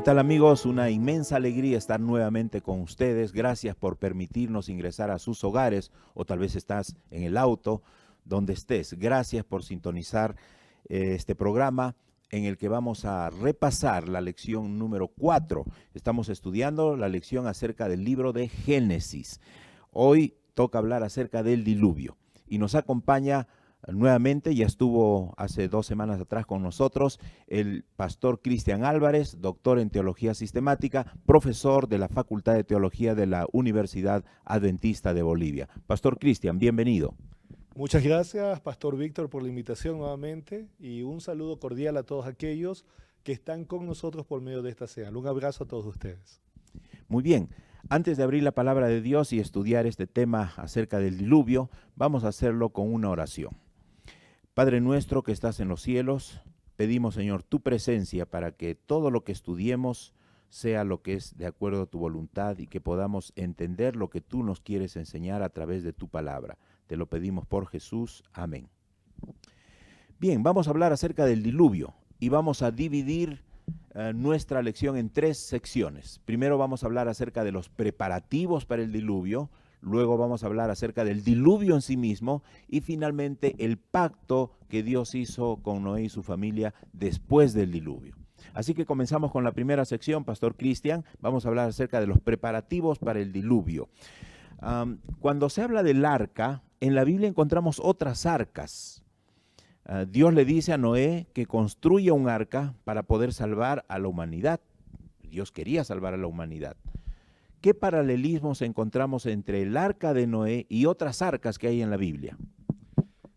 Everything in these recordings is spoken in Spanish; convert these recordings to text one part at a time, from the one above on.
tal amigos? Una inmensa alegría estar nuevamente con ustedes. Gracias por permitirnos ingresar a sus hogares o tal vez estás en el auto, donde estés. Gracias por sintonizar este programa en el que vamos a repasar la lección número 4. Estamos estudiando la lección acerca del libro de Génesis. Hoy toca hablar acerca del diluvio y nos acompaña nuevamente, ya estuvo hace 2 semanas atrás con nosotros, el pastor Cristian Álvarez, doctor en Teología Sistemática, profesor de la Facultad de Teología de la Universidad Adventista de Bolivia. Pastor Cristian, bienvenido. Muchas gracias, Pastor Víctor, por la invitación nuevamente y un saludo cordial a todos aquellos que están con nosotros por medio de esta señal. Un abrazo a todos ustedes. Muy bien, antes de abrir la palabra de Dios y estudiar este tema acerca del diluvio, vamos a hacerlo con una oración. Padre nuestro que estás en los cielos, pedimos, Señor, tu presencia para que todo lo que estudiemos sea lo que es de acuerdo a tu voluntad y que podamos entender lo que tú nos quieres enseñar a través de tu palabra. Te lo pedimos por Jesús. Amén. Bien, vamos a hablar acerca del diluvio y vamos a dividir nuestra lección en 3 secciones. Primero vamos a hablar acerca de los preparativos para el diluvio. Luego vamos a hablar acerca del diluvio en sí mismo y finalmente el pacto que Dios hizo con Noé y su familia después del diluvio. Así que comenzamos con la primera sección, Pastor Cristian. Vamos a hablar acerca de los preparativos para el diluvio. Cuando se habla del arca, en la Biblia encontramos otras arcas. Dios le dice a Noé que construya un arca para poder salvar a la humanidad. Dios quería salvar a la humanidad. ¿Qué paralelismos encontramos entre el arca de Noé y otras arcas que hay en la Biblia?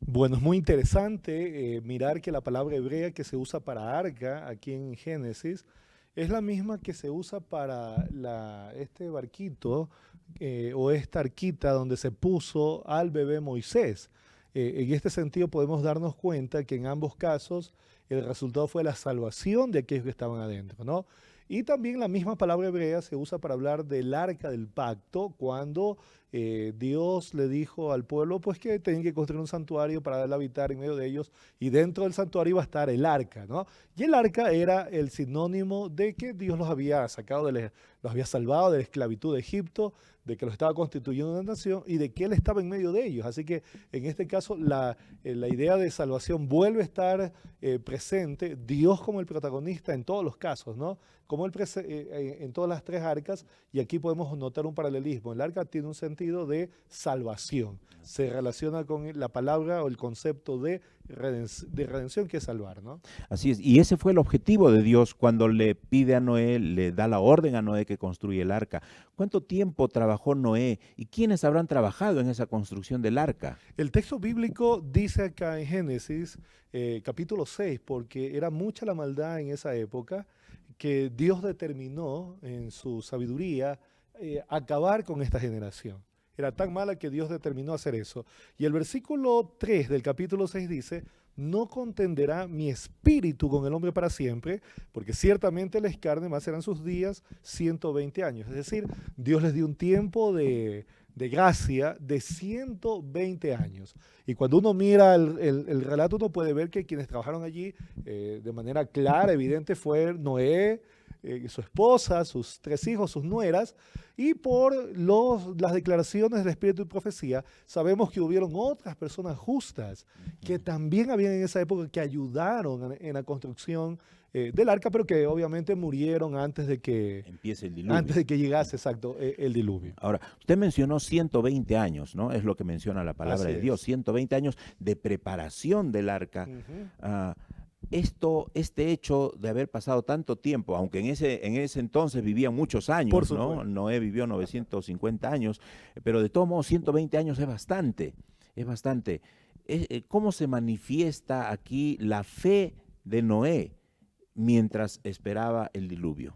Bueno, es muy interesante mirar que la palabra hebrea que se usa para arca aquí en Génesis es la misma que se usa para este barquito o esta arquita donde se puso al bebé Moisés. En este sentido podemos darnos cuenta que en ambos casos el resultado fue la salvación de aquellos que estaban adentro, ¿no? Y también la misma palabra hebrea se usa para hablar del arca del pacto, cuando Dios le dijo al pueblo pues que tenían que construir un santuario para él habitar en medio de ellos, y dentro del santuario iba a estar el arca, ¿no? Y el arca era el sinónimo de que Dios los había sacado, los había salvado de la esclavitud de Egipto, de que los estaba constituyendo una nación y de que Él estaba en medio de ellos. Así que en este caso la idea de salvación vuelve a estar presente, Dios como el protagonista en todos los casos, ¿no? Como en todas las 3 arcas, y aquí podemos notar un paralelismo. El arca tiene un sentido de salvación, se relaciona con la palabra o el concepto de redención, que es salvar, ¿no? Así es, y ese fue el objetivo de Dios cuando le pide a Noé, le da la orden a Noé que construya el arca. ¿Cuánto tiempo trabajó Noé y quiénes habrán trabajado en esa construcción del arca? El texto bíblico dice acá en Génesis capítulo 6, porque era mucha la maldad en esa época, que Dios determinó en su sabiduría acabar con esta generación. Era tan mala que Dios determinó hacer eso. Y el versículo 3 del capítulo 6 dice: no contenderá mi espíritu con el hombre para siempre, porque ciertamente les carne, más serán sus días 120 años. Es decir, Dios les dio un tiempo de gracia de 120 años. Y cuando uno mira el relato, uno puede ver que quienes trabajaron allí de manera clara, evidente, fue Noé, su esposa, sus 3 hijos, sus nueras, y por las declaraciones del Espíritu y Profecía, sabemos que hubieron otras personas justas que también habían en esa época, que ayudaron en la construcción del arca, pero que obviamente murieron antes de que empiece el diluvio. Antes de que llegase, exacto, el diluvio. Ahora, usted mencionó 120 años, ¿no? Es lo que menciona la palabra Así de Dios, es. 120 años de preparación del arca. Este hecho de haber pasado tanto tiempo, aunque en ese entonces vivían muchos años, Por ¿no? supuesto. Noé vivió 950 años, pero de todos modos 120 años es bastante, es bastante. ¿Cómo se manifiesta aquí la fe de Noé mientras esperaba el diluvio?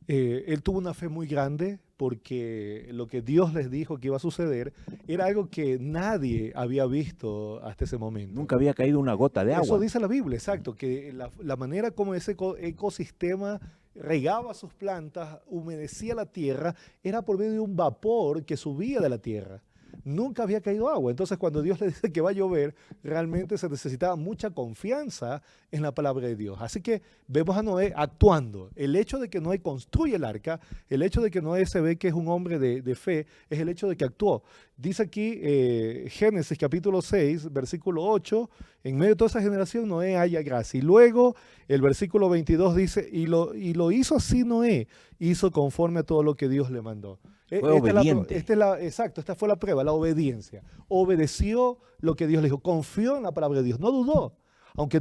Él tuvo una fe muy grande, porque lo que Dios les dijo que iba a suceder era algo que nadie había visto hasta ese momento. Nunca había caído una gota de Eso agua. dice la Biblia, exacto, que la manera como ese ecosistema regaba sus plantas, humedecía la tierra, era por medio de un vapor que subía de la tierra. nunca había caído agua. Entonces cuando Dios le dice que va a llover, realmente se necesitaba mucha confianza en la palabra de Dios. Así que vemos a Noé actuando. El hecho de que Noé construye el arca, el hecho de que Noé se ve que es un hombre de fe, es el hecho de que actuó. Dice aquí Génesis capítulo 6, versículo 8, en medio de toda esa generación Noé halla gracia. Y luego el versículo 22 dice, y lo hizo así Noé, hizo conforme a todo lo que Dios le mandó. Fue obediente. Exacto, esta fue la prueba, la obediencia. Obedeció lo que Dios le dijo, confió en la palabra de Dios, no dudó. Aunque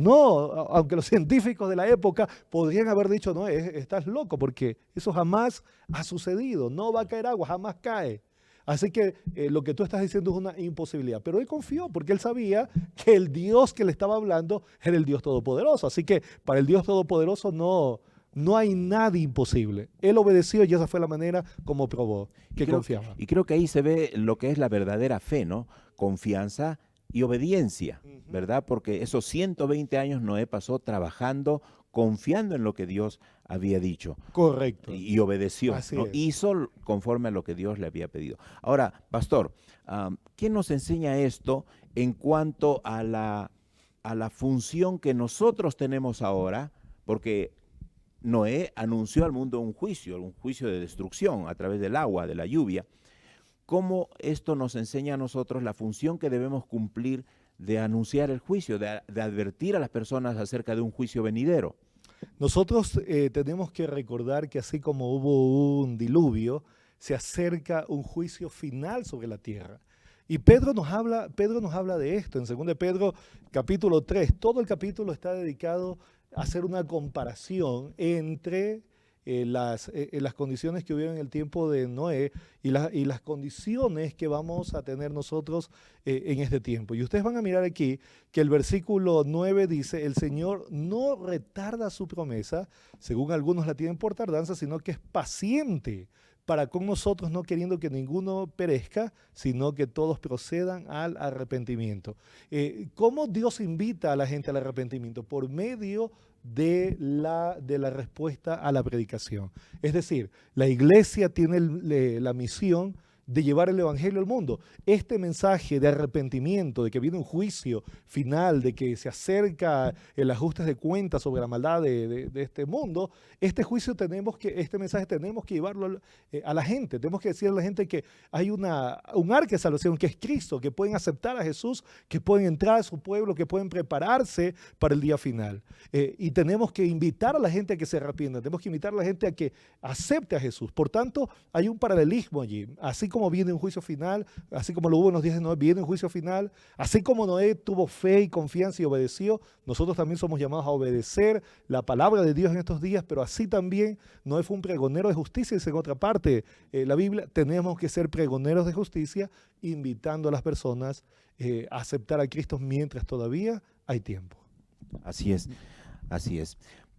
los científicos de la época podrían haber dicho, no, estás loco, porque eso jamás ha sucedido, no va a caer agua, jamás cae. Así que lo que tú estás diciendo es una imposibilidad. Pero él confió porque él sabía que el Dios que le estaba hablando era el Dios Todopoderoso. Así que para el Dios Todopoderoso no hay nada imposible. Él obedeció y esa fue la manera como probó que confiaba. Y creo que ahí se ve lo que es la verdadera fe, ¿no? Confianza y obediencia, ¿verdad? Porque esos 120 años Noé pasó trabajando, confiando en lo que Dios había dicho. Correcto. Y obedeció, ¿no? Es. Hizo conforme a lo que Dios le había pedido. Ahora, pastor, ¿qué nos enseña esto en cuanto a la función que nosotros tenemos ahora? Porque Noé anunció al mundo un juicio de destrucción a través del agua, de la lluvia. ¿Cómo esto nos enseña a nosotros la función que debemos cumplir de anunciar el juicio, de advertir a las personas acerca de un juicio venidero? Nosotros tenemos que recordar que así como hubo un diluvio, se acerca un juicio final sobre la tierra. Y Pedro nos habla de esto en 2 Pedro capítulo 3. Todo el capítulo está dedicado a hacer una comparación entre las condiciones que hubieron en el tiempo de Noé y las condiciones que vamos a tener nosotros en este tiempo. Y ustedes van a mirar aquí que el versículo 9 dice, el Señor no retarda su promesa, según algunos la tienen por tardanza, sino que es paciente para con nosotros, no queriendo que ninguno perezca, sino que todos procedan al arrepentimiento. ¿Cómo Dios invita a la gente al arrepentimiento? Por medio de la respuesta a la predicación. Es decir, la iglesia tiene la misión de llevar el evangelio al mundo. Este mensaje de arrepentimiento, de que viene un juicio final, de que se acerca el ajuste de cuentas sobre la maldad de este mundo, este mensaje tenemos que llevarlo a la gente. Tenemos que decirle a la gente que hay un arca de salvación, que es Cristo, que pueden aceptar a Jesús, que pueden entrar a su pueblo, que pueden prepararse para el día final. Y tenemos que invitar a la gente a que se arrepienta, tenemos que invitar a la gente a que acepte a Jesús. Por tanto, hay un paralelismo allí. Así como viene un juicio final, así como lo hubo en los días de Noé, viene un juicio final, así como Noé tuvo fe y confianza y obedeció, nosotros también somos llamados a obedecer la palabra de Dios en estos días, pero así también Noé fue un pregonero de justicia, y en otra parte la Biblia, tenemos que ser pregoneros de justicia, invitando a las personas a aceptar a Cristo mientras todavía hay tiempo. Así es, así es.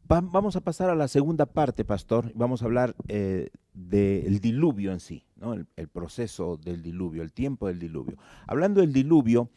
Vamos a pasar a la segunda parte, pastor. Vamos a hablar del diluvio en sí, ¿no? El proceso del diluvio, el tiempo del diluvio. Hablando del diluvio,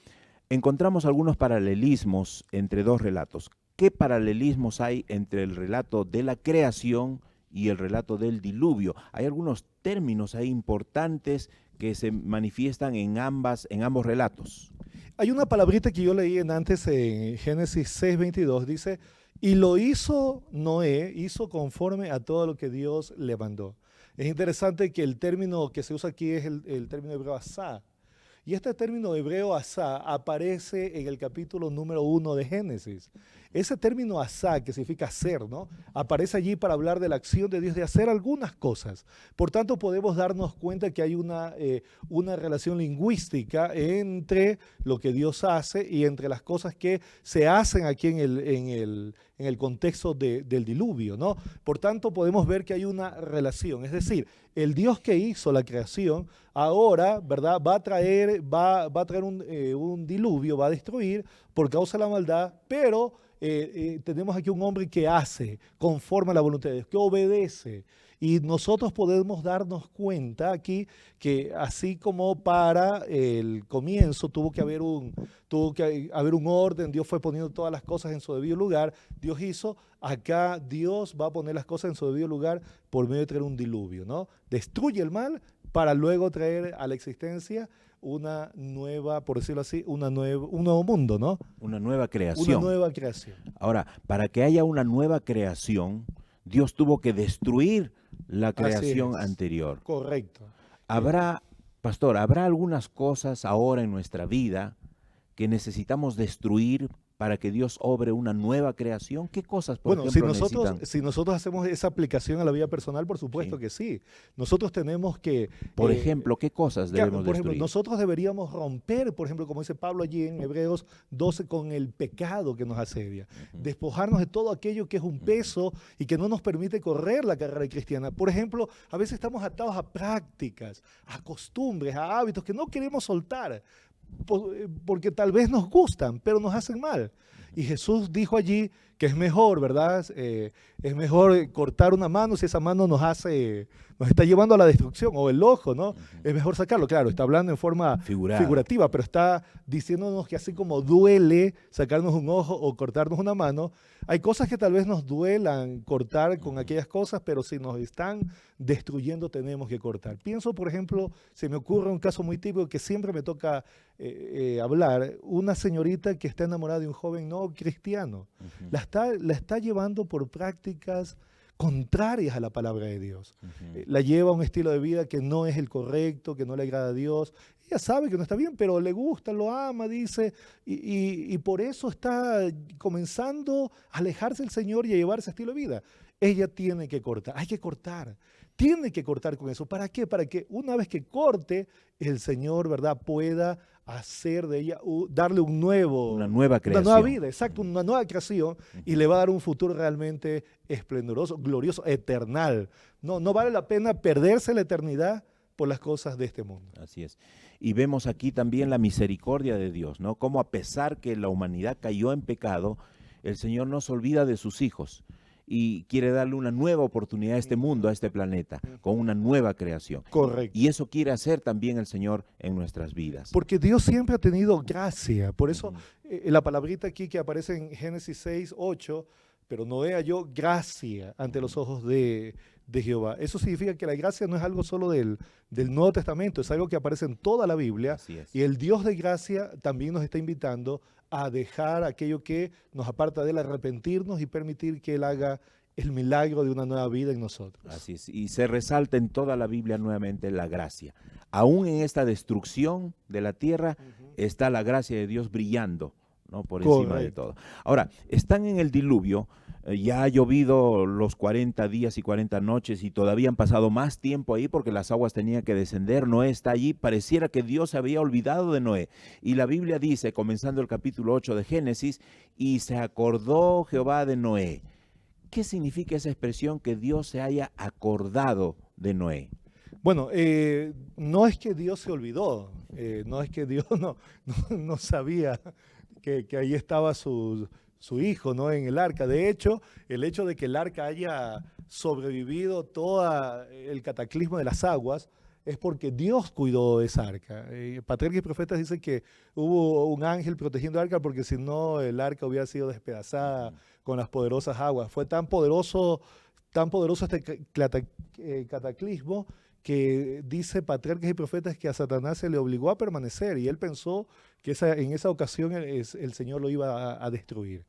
encontramos algunos paralelismos entre dos relatos. ¿Qué paralelismos hay entre el relato de la creación y el relato del diluvio? Hay algunos términos ahí importantes que se manifiestan en ambos relatos. Hay una palabrita que yo leí antes en Génesis 6:22, dice, y lo hizo Noé, hizo conforme a todo lo que Dios le mandó. Es interesante que el término que se usa aquí es el término hebreo asá. Y este término hebreo asá aparece en el capítulo número 1 de Génesis. Ese término asá, que significa hacer, ¿no? Aparece allí para hablar de la acción de Dios de hacer algunas cosas. Por tanto, podemos darnos cuenta que hay una relación lingüística entre lo que Dios hace y entre las cosas que se hacen aquí en el contexto del diluvio, ¿no? Por tanto, podemos ver que hay una relación. Es decir, el Dios que hizo la creación ahora, ¿verdad?, va a traer un diluvio, va a destruir por causa de la maldad, pero tenemos aquí un hombre que hace conforme a la voluntad de Dios, que obedece. Y nosotros podemos darnos cuenta aquí que así como para el comienzo tuvo que haber un orden, Dios fue poniendo todas las cosas en su debido lugar, acá Dios va a poner las cosas en su debido lugar por medio de traer un diluvio, ¿no? Destruye el mal para luego traer a la existencia una nueva, por decirlo así, un nuevo mundo, ¿no? Una nueva Una creación. nueva creación. Ahora, para que haya una nueva creación, Dios tuvo que destruir la Así creación es. anterior. Correcto. Habrá, pastor, habrá algunas cosas ahora en nuestra vida que necesitamos destruir para que Dios obre una nueva creación. ¿Qué cosas, por Bueno, si ejemplo, necesitan? nosotros hacemos esa aplicación a la vida personal, por supuesto Sí. que sí. Nosotros tenemos que, Por eh, ejemplo, ¿qué cosas debemos por ejemplo, destruir? nosotros deberíamos romper, por ejemplo, como dice Pablo allí en Hebreos 12, con el pecado que nos asedia. Ujú. Despojarnos de todo aquello que es un peso y que no nos permite correr la carrera cristiana. Por ejemplo, a veces estamos atados a prácticas, a costumbres, a hábitos que no queremos soltar, porque tal vez nos gustan, pero nos hacen mal. Y Jesús dijo allí que es mejor, ¿verdad? Es mejor cortar una mano si esa mano nos está llevando a la destrucción, o el ojo, ¿no? Es mejor sacarlo. Claro, está hablando en forma Figurada. figurativa, pero está diciéndonos que así como duele sacarnos un ojo o cortarnos una mano, hay cosas que tal vez nos duelan cortar con aquellas cosas, pero si nos están destruyendo tenemos que cortar. Pienso, por ejemplo, se me ocurre un caso muy típico que siempre me toca hablar, una señorita que está enamorada de un joven no cristiano. Ujú, La está llevando por prácticas contrarias a la palabra de Dios. ujú. La lleva a un estilo de vida que no es el correcto, que no le agrada a Dios. Ella sabe que no está bien, pero le gusta, lo ama, dice, y por eso está comenzando a alejarse del Señor y a llevar ese estilo de vida. Ella tiene que cortar, hay que cortar. Tiene que cortar con eso. ¿Para qué? Para que una vez que corte, el Señor, ¿verdad?, pueda hacer de ella, darle Una nueva una creación. nueva vida, exacto, una nueva creación, y le va a dar un futuro realmente esplendoroso, glorioso, eternal. No vale la pena perderse la eternidad por las cosas de este mundo. Así es. Y vemos aquí también la misericordia de Dios, ¿no? Cómo a pesar que la humanidad cayó en pecado, el Señor no se olvida de sus hijos y quiere darle una nueva oportunidad a este mundo, a este planeta, con una nueva creación. Correcto. Y eso quiere hacer también el Señor en nuestras vidas. Porque Dios siempre ha tenido gracia. Por eso Ujú. la palabrita aquí que aparece en Génesis 6, 8, pero Noé halló gracia ante los ojos de Jehová. Eso significa que la gracia no es algo solo del Nuevo Testamento, es algo que aparece en toda la Biblia. Así es. Y el Dios de gracia también nos está invitando a dejar aquello que nos aparta de él, arrepentirnos y permitir que Él haga el milagro de una nueva vida en nosotros. Así es. Y se resalta en toda la Biblia nuevamente la gracia. Aún en esta destrucción de la tierra está la gracia de Dios brillando, ¿no?, por encima de Correcto. todo. Ahora, están en el diluvio, ya ha llovido los 40 días y 40 noches y todavía han pasado más tiempo ahí porque las aguas tenían que descender. Noé está allí, pareciera que Dios se había olvidado de Noé. Y la Biblia dice, comenzando el capítulo 8 de Génesis, y se acordó Jehová de Noé. ¿Qué significa esa expresión que Dios se haya acordado de Noé? Bueno, no es que Dios se olvidó, no es que Dios no sabía que ahí estaba su hijo, ¿no?, en el arca. De hecho, el hecho de que el arca haya sobrevivido todo el cataclismo de las aguas es porque Dios cuidó de esa arca. Patriarcas y Profetas dicen que hubo un ángel protegiendo el arca porque si no el arca hubiera sido despedazada con las poderosas aguas. Fue tan poderoso este cataclismo que dice Patriarcas y Profetas que a Satanás se le obligó a permanecer y él pensó que en esa ocasión el Señor lo iba a destruir.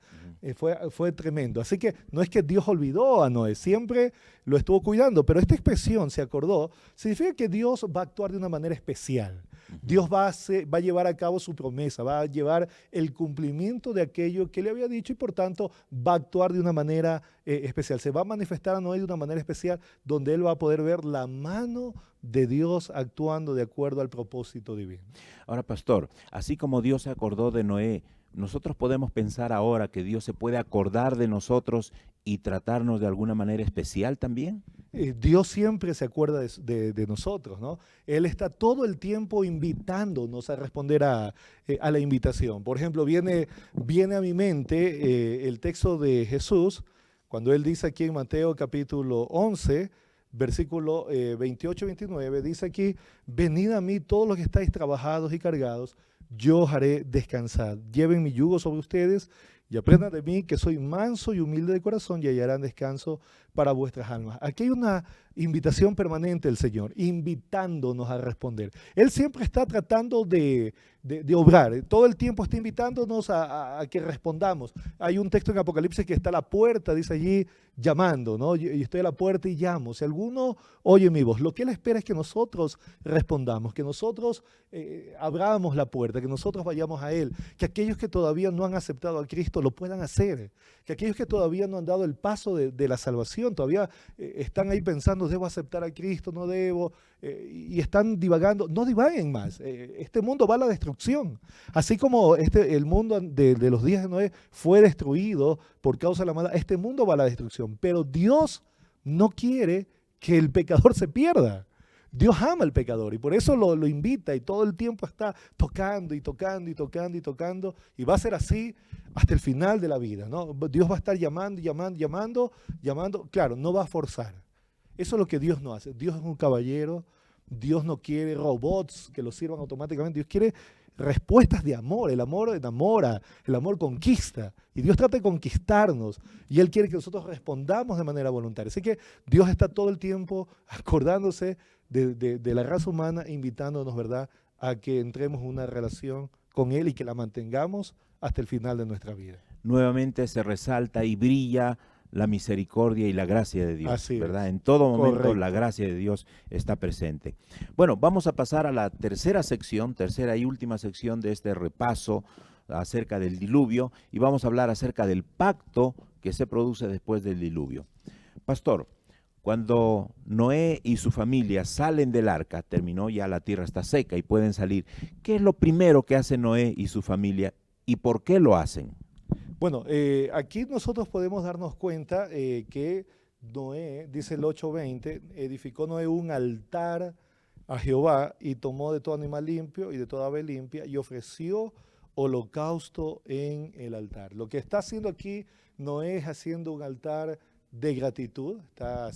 Fue tremendo. Así que no es que Dios olvidó a Noé, siempre lo estuvo cuidando, pero esta expresión, se acordó, significa que Dios va a actuar de una manera especial. Dios va a llevar a cabo su promesa, va a llevar el cumplimiento de aquello que le había dicho y por tanto va a actuar de una manera especial. Se va a manifestar a Noé de una manera especial donde él va a poder ver la mano de Dios actuando de acuerdo al propósito divino. Ahora, pastor, así como Dios se acordó de Noé, nosotros podemos pensar ahora que Dios se puede acordar de nosotros y tratarnos de alguna manera especial también. Dios siempre se acuerda de nosotros, ¿no? Él está todo el tiempo invitándonos a responder a la invitación. Por ejemplo, viene a mi mente el texto de Jesús, cuando Él dice aquí en Mateo capítulo 11, versículo 28-29, dice aquí, venid a mí todos los que estáis trabajados y cargados, yo os haré descansar. Lleven mi yugo sobre ustedes y aprendan de mí que soy manso y humilde de corazón y hallarán descanso para vuestras almas. Aquí hay una invitación permanente del Señor, invitándonos a responder. Él siempre está tratando de obrar, todo el tiempo está invitándonos a que respondamos. Hay un texto en Apocalipsis que está a la puerta, dice allí, llamando, ¿no? Y estoy a la puerta y llamo. Si alguno oye mi voz, lo que Él espera es que nosotros respondamos, que nosotros abramos la puerta, que nosotros vayamos a Él, que aquellos que todavía no han aceptado a Cristo lo puedan hacer, que aquellos que todavía no han dado el paso de la salvación, todavía están ahí pensando, debo aceptar a Cristo, no debo, y están divagando, no divaguen más. Este mundo va a la destrucción. Así como el mundo de los días de Noé fue destruido por causa de la maldad, este mundo va a la destrucción. Pero Dios no quiere que el pecador se pierda. Dios ama al pecador y por eso lo invita y todo el tiempo está tocando y tocando y tocando y tocando, y va a ser así hasta el final de la vida, ¿no? Dios va a estar llamando, llamando, llamando, llamando. Claro, no va a forzar. Eso es lo que Dios no hace. Dios es un caballero. Dios no quiere robots que lo sirvan automáticamente. Dios quiere respuestas de amor. El amor enamora, el amor conquista. Y Dios trata de conquistarnos. Y Él quiere que nosotros respondamos de manera voluntaria. Así que Dios está todo el tiempo acordándose de la raza humana, invitándonos, ¿verdad?, a que entremos en una relación con Él y que la mantengamos hasta el final de nuestra vida. Nuevamente se resalta y brilla la misericordia y la gracia de Dios, Así ¿verdad? es. En todo momento Correcto. la gracia de Dios está presente. Bueno, vamos a pasar a la tercera sección, tercera y última sección de este repaso acerca del diluvio, y vamos a hablar acerca del pacto que se produce después del diluvio. Pastor, cuando Noé y su familia salen del arca, terminó ya, la tierra está seca y pueden salir, ¿qué es lo primero que hace Noé y su familia y por qué lo hacen? Bueno, aquí nosotros podemos darnos cuenta que Noé, dice el 8:20, edificó Noé un altar a Jehová y tomó de todo animal limpio y de toda ave limpia y ofreció holocausto en el altar. Lo que está haciendo aquí Noé es haciendo un altar de gratitud, está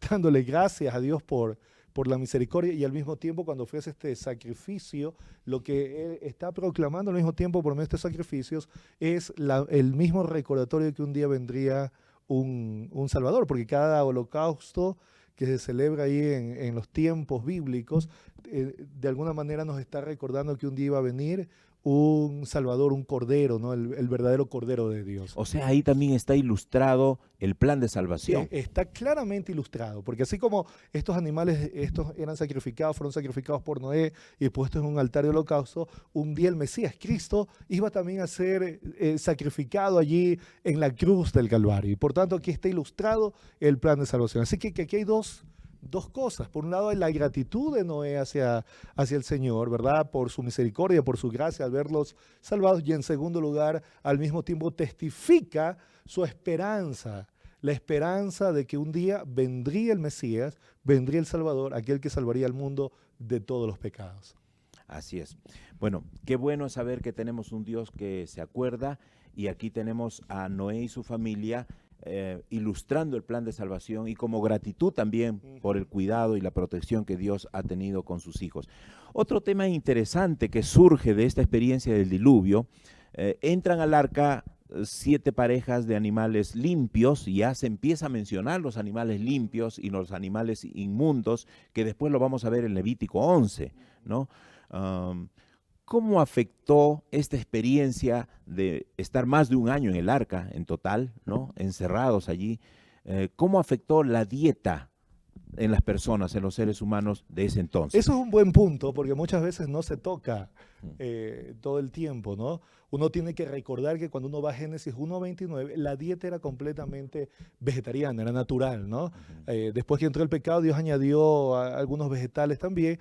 dándole gracias a Dios por la misericordia, y al mismo tiempo cuando ofrece este sacrificio, lo que él está proclamando al mismo tiempo por medio de estos sacrificios es el mismo recordatorio de que un día vendría un Salvador, porque cada holocausto que se celebra ahí en los tiempos bíblicos, de alguna manera nos está recordando que un día iba a venir un Salvador, un Cordero, ¿no? El verdadero Cordero de Dios. O sea, ahí también está ilustrado el plan de salvación. Está claramente ilustrado, porque así como estos animales, estos eran sacrificados, fueron sacrificados por Noé y puestos en un altar de holocausto, un día el Mesías, Cristo, iba también a ser sacrificado allí en la cruz del Calvario. Y por tanto aquí está ilustrado el plan de salvación. Así que aquí hay dos cosas. Por un lado, hay la gratitud de Noé hacia el Señor, ¿verdad? Por su misericordia, por su gracia al verlos salvados. Y en segundo lugar, al mismo tiempo testifica su esperanza, la esperanza de que un día vendría el Mesías, vendría el Salvador, aquel que salvaría al mundo de todos los pecados. Así es. Bueno, qué bueno saber que tenemos un Dios que se acuerda, y aquí tenemos a Noé y su familia ilustrando el plan de salvación y como gratitud también por el cuidado y la protección que Dios ha tenido con sus hijos. Otro tema interesante que surge de esta experiencia del diluvio, entran al arca 7 parejas de animales limpios, y ya se empieza a mencionar los animales limpios y los animales inmundos, que después lo vamos a ver en Levítico 11, ¿no? ¿Cómo afectó esta experiencia de estar más de un año en el arca en total, ¿no?, encerrados allí? ¿Cómo afectó la dieta en las personas, en los seres humanos de ese entonces? Eso es un buen punto, porque muchas veces no se toca todo el tiempo, ¿no? Uno tiene que recordar que cuando uno va a Génesis 1:29, la dieta era completamente vegetariana, era natural, ¿no? Después que entró el pecado, Dios añadió algunos vegetales también,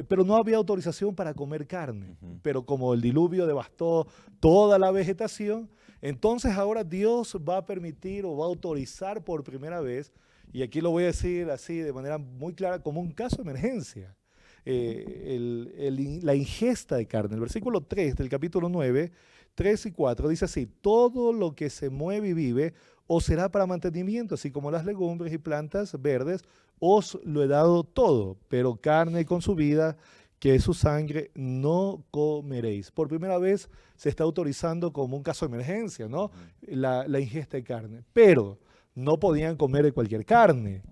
pero no había autorización para comer carne. Pero como el diluvio devastó toda la vegetación, entonces ahora Dios va a permitir o va a autorizar por primera vez, y aquí lo voy a decir así de manera muy clara, como un caso de emergencia, la ingesta de carne. El versículo 3 del capítulo 9, 3 y 4 dice así: todo lo que se mueve y vive os será para mantenimiento, así como las legumbres y plantas verdes, os lo he dado todo, pero carne con su vida, que es su sangre, no comeréis. Por primera vez se está autorizando como un caso de emergencia, ¿no?, la ingesta de carne. Pero no podían comer de cualquier carne.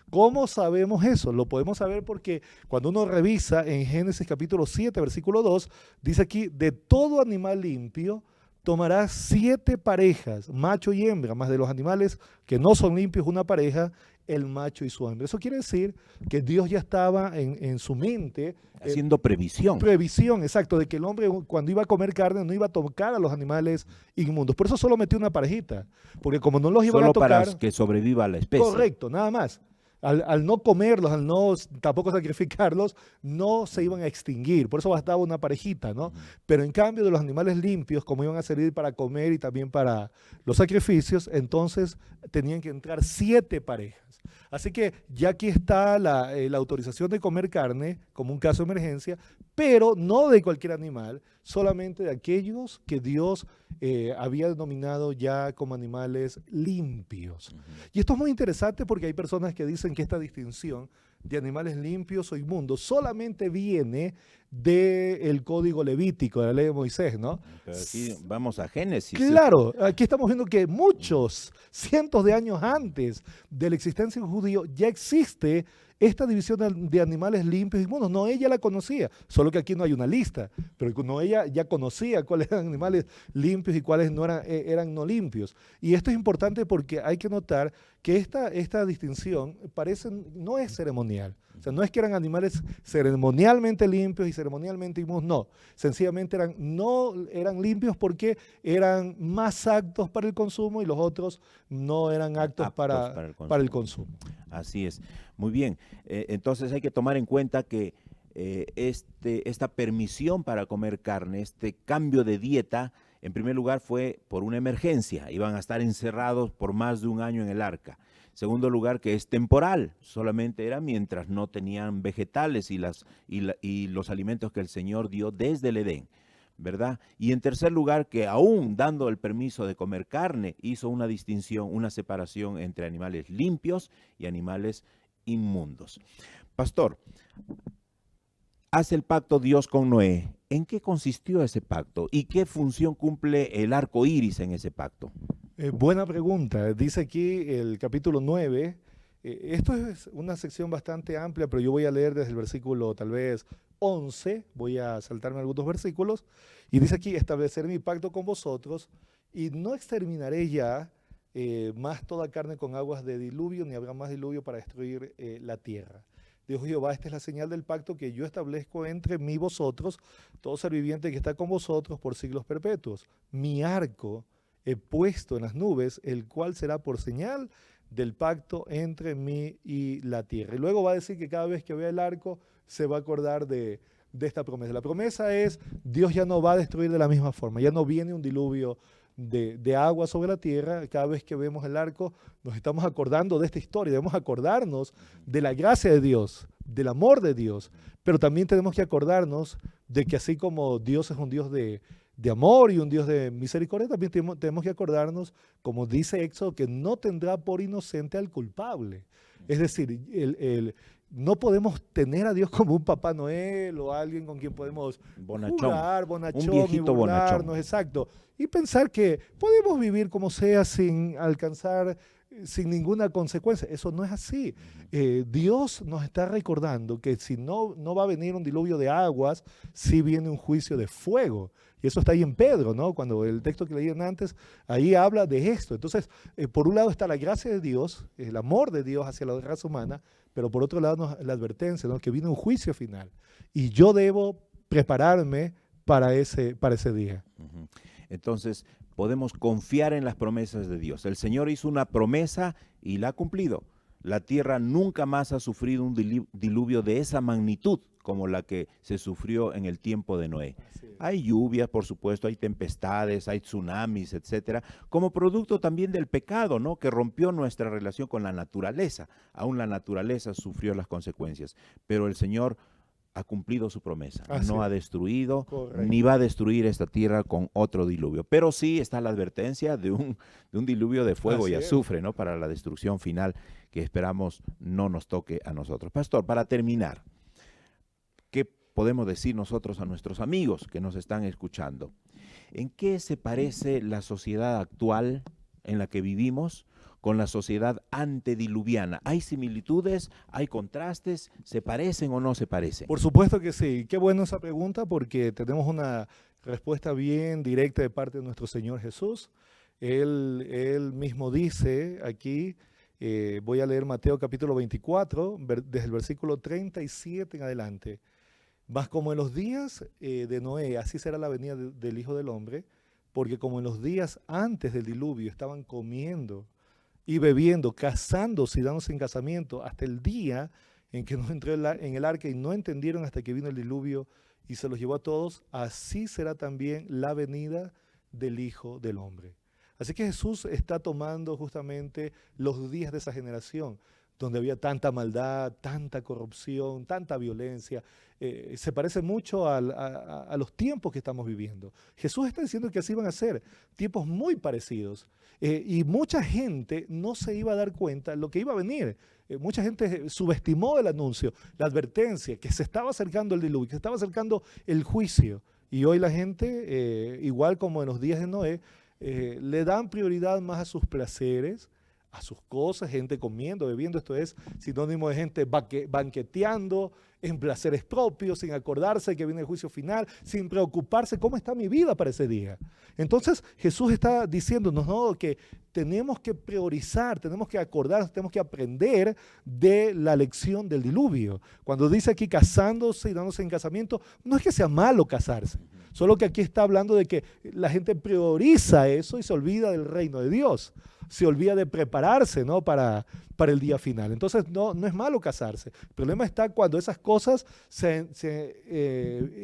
¿Cómo sabemos eso? Lo podemos saber porque cuando uno revisa en Génesis capítulo 7, versículo 2, dice aquí, de todo animal limpio tomarás 7 parejas, macho y hembra, más de los animales que no son limpios, una pareja, el macho y su hembra. Eso quiere decir que Dios ya estaba en su mente haciendo previsión. Previsión, exacto, de que el hombre cuando iba a comer carne no iba a tocar a los animales inmundos. Por eso solo metió una parejita, porque como no los iban Solo a tocar... para que sobreviva la especie. Correcto, nada más. Al no comerlos, al no tampoco sacrificarlos, no se iban a extinguir. Por eso bastaba una parejita, ¿no? Pero en cambio de los animales limpios, como iban a servir para comer y también para los sacrificios, entonces tenían que entrar 7 parejas. Así que ya aquí está la autorización de comer carne como un caso de emergencia, pero no de cualquier animal, solamente de aquellos que Dios había denominado ya como animales limpios. Y esto es muy interesante porque hay personas que dicen que esta distinción de animales limpios o inmundos solamente viene del código levítico, de la ley de Moisés, ¿no? Pero aquí vamos a Génesis. Claro, aquí estamos viendo que muchos, cientos de años antes de la existencia del judío, ya existe esta división de animales limpios y inmundos. No, ella la conocía, solo que aquí no hay una lista, pero no, ella ya conocía cuáles eran animales limpios y cuáles no eran no limpios. Y esto es importante porque hay que notar que esta distinción no es ceremonial. O sea, no es que eran animales ceremonialmente limpios y ceremonialmente inmundos, no. Sencillamente no eran limpios porque eran más aptos para el consumo y los otros no eran aptos para el consumo. Así es. Muy bien. Entonces hay que tomar en cuenta que esta permisión para comer carne, este cambio de dieta, en primer lugar fue por una emergencia. Iban a estar encerrados por más de un año en el arca. Segundo lugar, que es temporal, solamente era mientras no tenían vegetales y los alimentos que el Señor dio desde el Edén, ¿verdad? Y en tercer lugar, que aún dando el permiso de comer carne, hizo una distinción, una separación entre animales limpios y animales inmundos. Pastor, hace el pacto Dios con Noé. ¿En qué consistió ese pacto y qué función cumple el arco iris en ese pacto? Buena pregunta. Dice aquí el capítulo 9. Esto es una sección bastante amplia, pero yo voy a leer desde el versículo tal vez 11. Voy a saltarme algunos versículos. Y dice aquí, estableceré mi pacto con vosotros y no exterminaré ya más toda carne con aguas de diluvio, ni habrá más diluvio para destruir la tierra. Dijo Jehová, esta es la señal del pacto que yo establezco entre mí y vosotros, todo ser viviente que está con vosotros por siglos perpetuos. Mi arco he puesto en las nubes, el cual será por señal del pacto entre mí y la tierra. Y luego va a decir que cada vez que vea el arco se va a acordar de esta promesa. La promesa es, Dios ya no va a destruir de la misma forma, ya no viene un diluvio de agua sobre la tierra. Cada vez que vemos el arco nos estamos acordando de esta historia, debemos acordarnos de la gracia de Dios, del amor de Dios, pero también tenemos que acordarnos de que así como Dios es un Dios de amor y un Dios de misericordia, también tenemos que acordarnos, como dice Éxodo, que no tendrá por inocente al culpable. Es decir, no podemos tener a Dios como un Papá Noel o alguien con quien podemos jugar, bonachón, un viejito y burlarnos, bonachón. exacto, y pensar que podemos vivir como sea sin alcanzar, sin ninguna consecuencia. Eso no es así. Dios nos está recordando que si no va a venir un diluvio de aguas, sí viene un juicio de fuego. Y eso está ahí en Pedro, ¿no? Cuando el texto que leían antes, ahí habla de esto. Entonces, por un lado está la gracia de Dios, el amor de Dios hacia la raza humana, pero por otro lado la advertencia, ¿no? Que viene un juicio final. Y yo debo prepararme para ese día. Entonces, podemos confiar en las promesas de Dios. El Señor hizo una promesa y la ha cumplido. La tierra nunca más ha sufrido un diluvio de esa magnitud como la que se sufrió en el tiempo de Noé. Hay lluvias, por supuesto, hay tempestades, hay tsunamis, etcétera, como producto también del pecado, ¿no? Que rompió nuestra relación con la naturaleza. Aún la naturaleza sufrió las consecuencias, pero el Señor ha cumplido su promesa. No ha destruido, ni va a destruir esta tierra con otro diluvio. Pero sí está la advertencia de un diluvio de fuego y azufre, ¿no? Para la destrucción final que esperamos no nos toque a nosotros. Pastor, para terminar, ¿qué podemos decir nosotros a nuestros amigos que nos están escuchando? ¿En qué se parece la sociedad actual en la que vivimos con la sociedad antediluviana? ¿Hay similitudes? ¿Hay contrastes? ¿Se parecen o no se parecen? Por supuesto que sí. Qué buena esa pregunta porque tenemos una respuesta bien directa de parte de nuestro Señor Jesús. Él mismo dice aquí, voy a leer Mateo capítulo 24, desde el versículo 37 en adelante. Mas como en los días de Noé, así será la venida del Hijo del Hombre, porque como en los días antes del diluvio estaban comiendo y bebiendo, casándose y dándose en casamiento, hasta el día en que no entró en el arca y no entendieron hasta que vino el diluvio y se los llevó a todos, así será también la venida del Hijo del Hombre. Así que Jesús está tomando justamente los días de esa generación, donde había tanta maldad, tanta corrupción, tanta violencia. Se parece mucho a los tiempos que estamos viviendo. Jesús está diciendo que así van a ser, tiempos muy parecidos. Y mucha gente no se iba a dar cuenta de lo que iba a venir. Mucha gente subestimó el anuncio, la advertencia, que se estaba acercando el diluvio, que se estaba acercando el juicio. Y hoy la gente, igual como en los días de Noé, le dan prioridad más a sus placeres, a sus cosas, gente comiendo, bebiendo. Esto es sinónimo de gente banqueteando en placeres propios, sin acordarse que viene el juicio final, sin preocuparse cómo está mi vida para ese día. Entonces Jesús está diciéndonos, ¿no?, que tenemos que priorizar, tenemos que acordarnos, tenemos que aprender de la lección del diluvio. Cuando dice aquí casándose y dándose en casamiento, no es que sea malo casarse, solo que aquí está hablando de que la gente prioriza eso y se olvida del reino de Dios. Se olvida de prepararse, ¿no?, para el día final. Entonces no es malo casarse. El problema está cuando esas cosas se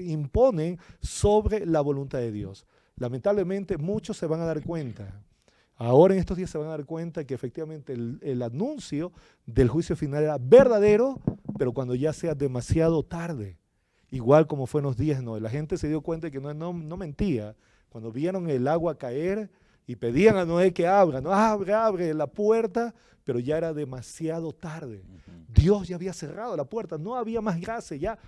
imponen sobre la voluntad de Dios. Lamentablemente muchos se van a dar cuenta. Ahora en estos días se van a dar cuenta que efectivamente el anuncio del juicio final era verdadero, pero cuando ya sea demasiado tarde. Igual como fue en los días, ¿no? La gente se dio cuenta de que no mentía. Cuando vieron el agua caer y pedían a Noé que abra, no, abre la puerta, pero ya era demasiado tarde. Dios ya había cerrado la puerta, no había más gracia, ya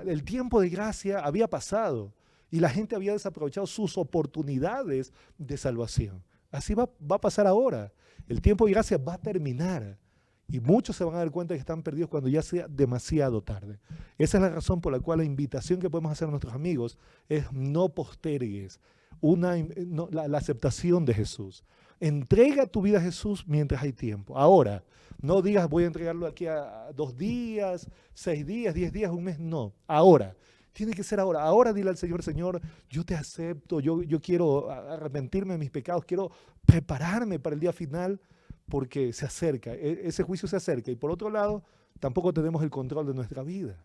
el tiempo de gracia había pasado y la gente había desaprovechado sus oportunidades de salvación. Así va a pasar ahora. El tiempo de gracia va a terminar y muchos se van a dar cuenta que están perdidos cuando ya sea demasiado tarde. Esa es la razón por la cual la invitación que podemos hacer a nuestros amigos es no postergues la aceptación de Jesús. Entrega tu vida a Jesús mientras hay tiempo. Ahora, no digas voy a entregarlo aquí a 2 días, 6 días, 10 días, un mes. No, ahora. Tiene que ser ahora. Ahora dile al Señor, Señor, yo te acepto, yo quiero arrepentirme de mis pecados, quiero prepararme para el día final porque se acerca, ese juicio se acerca. Y por otro lado, tampoco tenemos el control de nuestra vida.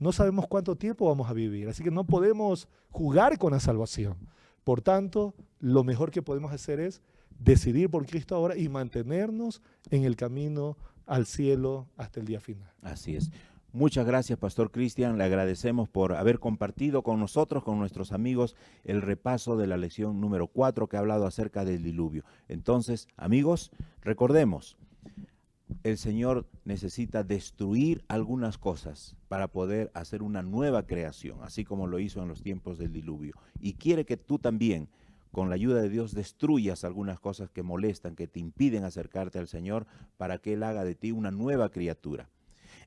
No sabemos cuánto tiempo vamos a vivir, así que no podemos jugar con la salvación. Por tanto, lo mejor que podemos hacer es decidir por Cristo ahora y mantenernos en el camino al cielo hasta el día final. Así es. Muchas gracias, Pastor Cristian. Le agradecemos por haber compartido con nosotros, con nuestros amigos, el repaso de la lección número 4 que ha hablado acerca del diluvio. Entonces, amigos, recordemos, el Señor necesita destruir algunas cosas para poder hacer una nueva creación, así como lo hizo en los tiempos del diluvio. Y quiere que tú también, con la ayuda de Dios, destruyas algunas cosas que molestan, que te impiden acercarte al Señor, para que Él haga de ti una nueva criatura.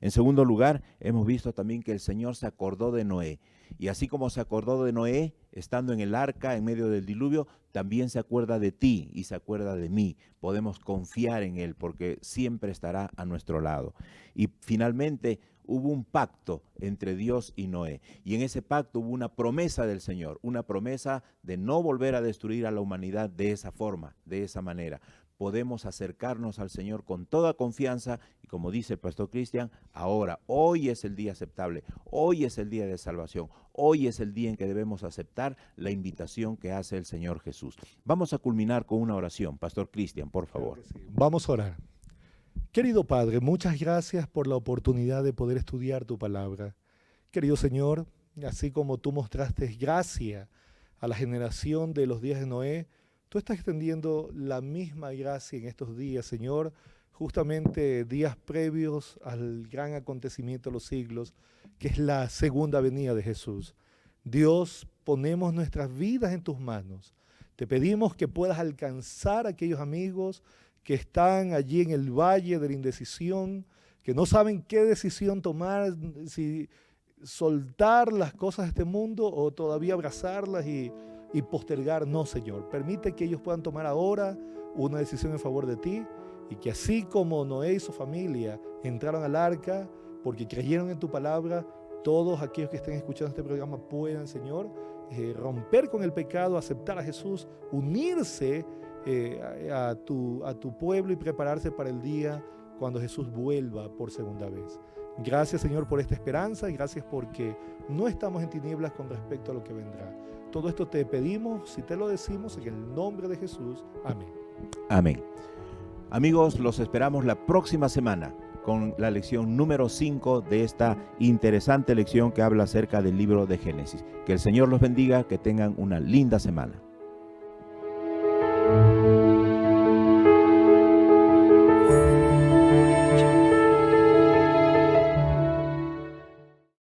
En segundo lugar, hemos visto también que el Señor se acordó de Noé. Y así como se acordó de Noé, estando en el arca, en medio del diluvio, también se acuerda de ti y se acuerda de mí. Podemos confiar en Él porque siempre estará a nuestro lado. Y finalmente hubo un pacto entre Dios y Noé. Y en ese pacto hubo una promesa del Señor, una promesa de no volver a destruir a la humanidad de esa forma, de esa manera. Podemos acercarnos al Señor con toda confianza y como dice el Pastor Cristian, ahora, hoy es el día aceptable, hoy es el día de salvación, hoy es el día en que debemos aceptar la invitación que hace el Señor Jesús. Vamos a culminar con una oración. Pastor Cristian, por favor. Claro que sí. Vamos a orar. Querido Padre, muchas gracias por la oportunidad de poder estudiar tu palabra. Querido Señor, así como tú mostraste gracia a la generación de los días de Noé, tú estás extendiendo la misma gracia en estos días, Señor, justamente días previos al gran acontecimiento de los siglos, que es la segunda venida de Jesús. Dios, ponemos nuestras vidas en tus manos. Te pedimos que puedas alcanzar a aquellos amigos que están allí en el valle de la indecisión, que no saben qué decisión tomar, si soltar las cosas de este mundo o todavía abrazarlas y postergar. No, Señor, permite que ellos puedan tomar ahora una decisión en favor de ti, y que así como Noé y su familia entraron al arca porque creyeron en tu palabra, todos aquellos que estén escuchando este programa puedan, Señor, romper con el pecado, aceptar a Jesús, unirse a tu pueblo y prepararse para el día cuando Jesús vuelva por segunda vez. Gracias, Señor, por esta esperanza, y gracias porque no estamos en tinieblas con respecto a lo que vendrá. Todo esto te pedimos, si te lo decimos, en el nombre de Jesús. Amén. Amén. Amigos, los esperamos la próxima semana con la lección número 5 de esta interesante lección que habla acerca del libro de Génesis. Que el Señor los bendiga, que tengan una linda semana.